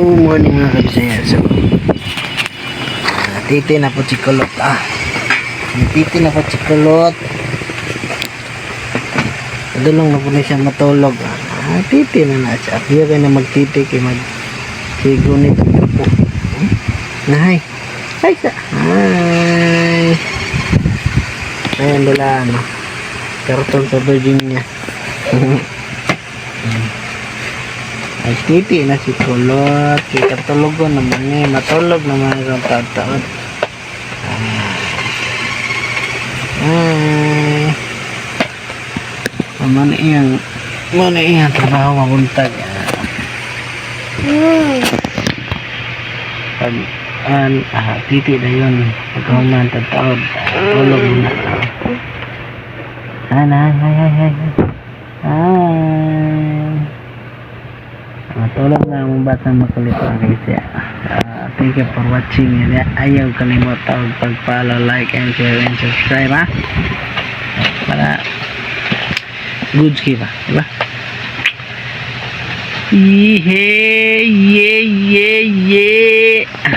Morning mga kabisaya. So, titi na po si Kulot. Titi na po si Kulot. Dulong na po na siya matulog. Titi na na siya. Kaya kayo na magtiti kayo magsigo nito po. Nahay. Ay sa. Ay. Ayan nila ano. Karton sa Virginia. Ay titi na si Kulot. Katulog ko naman eh. Matulog naman ang taon. Ay. Mana iyang trabaho mabuntag. Pag titi na yun. Pagkahuman taon. Tulog na. Matulog na ang batang makulit ang kasi. Thank you for watching. Ayaw kalimutan pag-follow, like, and share, and subscribe para goods ba? Diba? Yeah.